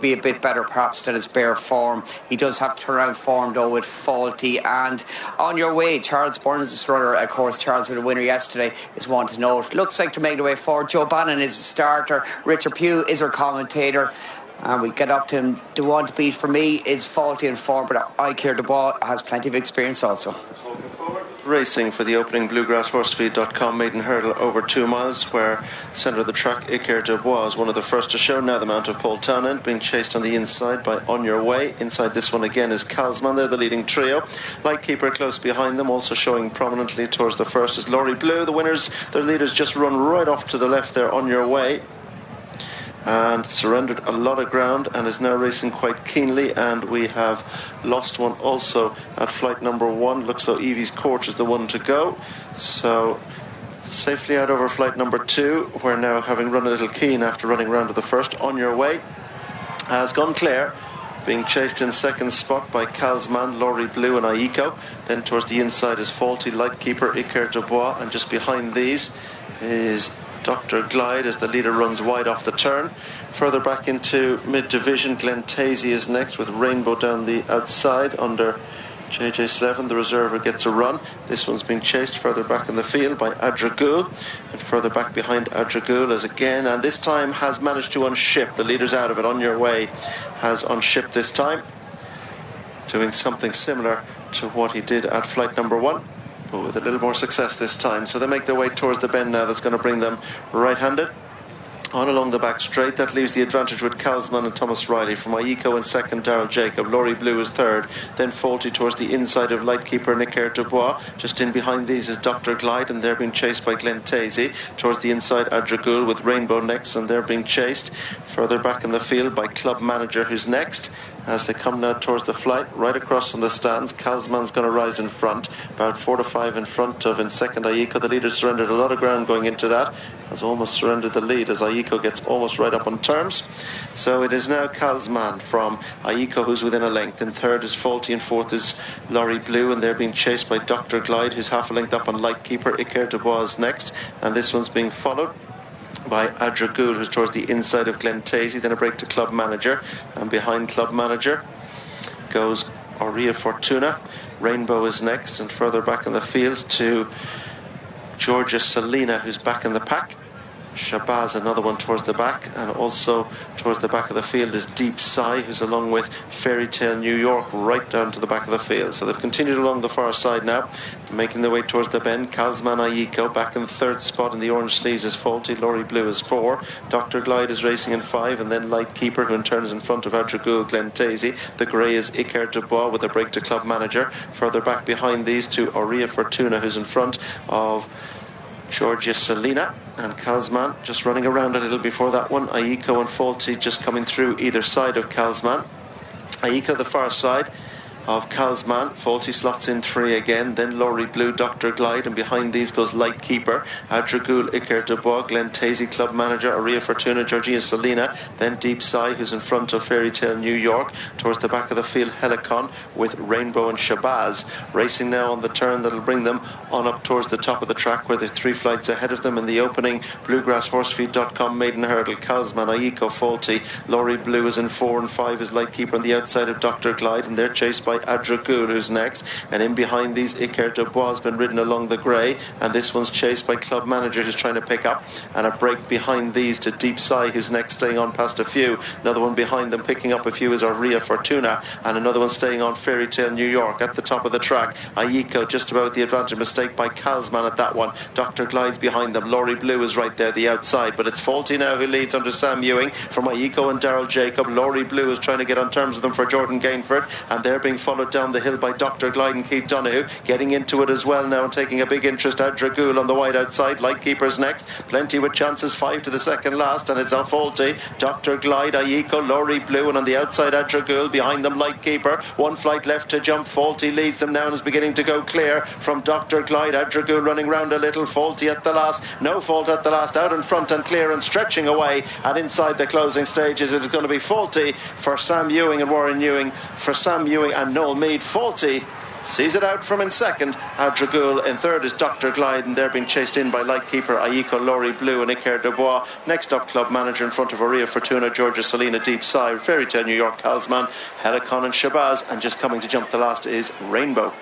be a bit better perhaps than his bare form. He does have turnaround form though with Faulty. And On Your Way, Charles Burns' runner, of course, Charles with a winner yesterday, is one to note. Looks like to make the way forward. Joe Bannon is the starter. Richard Pugh is our commentator. And we get up to him. The one to beat for me is Faulty in form, but Iker Dubois has plenty of experience also. Racing for the opening bluegrasshorsefeed.com maiden hurdle over 2 miles, where centre of the track Iker Dubois is one of the first to show. Now the mount of Paul Townend being chased on the inside by On Your Way. Inside this one again is Kalsman. They're the leading trio. Lightkeeper close behind them, also showing prominently towards the first is Laurie Blue. The winners, their leaders just run right off to the left there, On Your Way, and surrendered a lot of ground and is now racing quite keenly. And we have lost one also at flight number 1. Looks though Evie's Court is the one to go, so safely out over flight number 2. We're now having run a little keen after running round to the first. On Your Way has gone clear, being chased in second spot by Kalsman, Laurie Blue and Aiko. Then towards the inside is Faulty, Lightkeeper, Iker Dubois, and just behind these is Dr. Glide as the leader runs wide off the turn. Further back into mid-division, Glen Tazy is next with Rainbow down the outside under JJ Slevin. The reserver gets a run. This one's being chased further back in the field by Adragul, and further back behind Adragul is again, and this time has managed to unship. The leader's out of it. On Your Way has unshipped this time, doing something similar to what he did at flight number 1, but with a little more success this time. So they make their way towards the bend now. That's going to bring them right-handed on along the back straight. That leaves the advantage with Kalsman and Thomas Riley. From Aiko in second, Daryl Jacob. Laurie Blue is third. Then Faulty towards the inside of Lightkeeper and Iker Dubois. Just in behind these is Dr. Glide, and they're being chased by Glen Tazy. Towards the inside, Adragul with Rainbow next, and they're being chased further back in the field by Club Manager, who's next. As they come now towards the flight, right across from the stands, Kalsman's going to rise in front, about 4 to 5 in front of in second Aiko. The leader surrendered a lot of ground going into that, has almost surrendered the lead as Aiko gets almost right up on terms. So it is now Kalsman from Aiko who's within a length. In third is Faulty, and fourth is Laurie Blue, and they're being chased by Dr. Glide, who's half a length up on Lightkeeper. Iker Dubois is next, and this one's being followed by Adragul, who's towards the inside of Glen Tazy. Then a break to Club Manager, and behind Club Manager goes Aurea Fortuna. Rainbow is next, and further back in the field to Georgia Selina, who's back in the pack. Shabazz, another one towards the back, and also towards the back of the field is Deep Sigh, who's along with Fairy Tale New York right down to the back of the field. So they've continued along the far side now, making their way towards the bend. Kalsman Aiko back in third spot in the orange sleeves is Faulty. Laurie Blue is 4. Dr. Glide is racing in 5, and then Lightkeeper, who in turn is in front of Adragul, Glen Tazy. The grey is Iker Dubois with a break to Club Manager. Further back behind these to Aurea Fortuna, who's in front of Georgia Selina, and Kalsman just running around a little before that one. Aiko and Faulty just coming through either side of Kalsman. Aiko the far side of Kalsman. Faulty slots in 3 again, then Laurie Blue, Dr. Glide, and behind these goes Lightkeeper, Adragul, Iker Dubois, Glen Tazy, Club Manager, Aurea Fortuna, Georgia Selina, then Deep Sigh, who's in front of Fairy Tale New York. Towards the back of the field, Helicon with Rainbow and Shabazz racing now on the turn that'll bring them on up towards the top of the track, where they're 3 flights ahead of them in the opening bluegrasshorsefeed.com maiden hurdle. Kalsman, Aiko, Faulty, Laurie Blue is in 4, and 5 is Lightkeeper on the outside of Dr. Glide, and they're chased by Adragul, who's next, and in behind these Iker Dubois has been ridden along the grey, and this one's chased by Club Manager, who's trying to pick up, and a break behind these to Deep Sigh, who's next, staying on past a few. Another one behind them picking up a few is Aurea Fortuna, and another one staying on Fairy Tale New York at the top of the track. Aiko just about the advantage, mistake by Kalsman at that one. Dr. Glide's behind them. Laurie Blue is right there, the outside, but it's Faulty now who leads under Sam Ewing from Aiko and Daryl Jacob. Laurie Blue is trying to get on terms with them for Jordan Gainford, and they're being followed down the hill by Dr. Glide and Keith Donoghue, getting into it as well now and taking a big interest. Adragul on the wide outside. Lightkeeper's next, plenty with chances, 5 to the second last, and it's a Faulty, Dr. Glide, Aiko, Laurie Blue, and on the outside Adragul, behind them Lightkeeper. 1 flight left to jump. Faulty leads them now and is beginning to go clear from Dr. Glide. Adragul running round a little. Faulty at the last, no fault at the last, out in front and clear and stretching away, and inside the closing stages it is going to be Faulty for Sam Ewing and Warren Ewing, for Sam Ewing and Noel Meade. Faulty sees it out from in second. Al Dragul in third is Dr. Glide, and they're being chased in by Lightkeeper, Aiko, Laurie Blue and Iker Dubois. Next up, Club Manager in front of Aria Fortuna, Georgia Selina, Deep Sigh, Fairy Tale New York, Talisman, Helicon and Shabazz, and just coming to jump the last is Rainbow.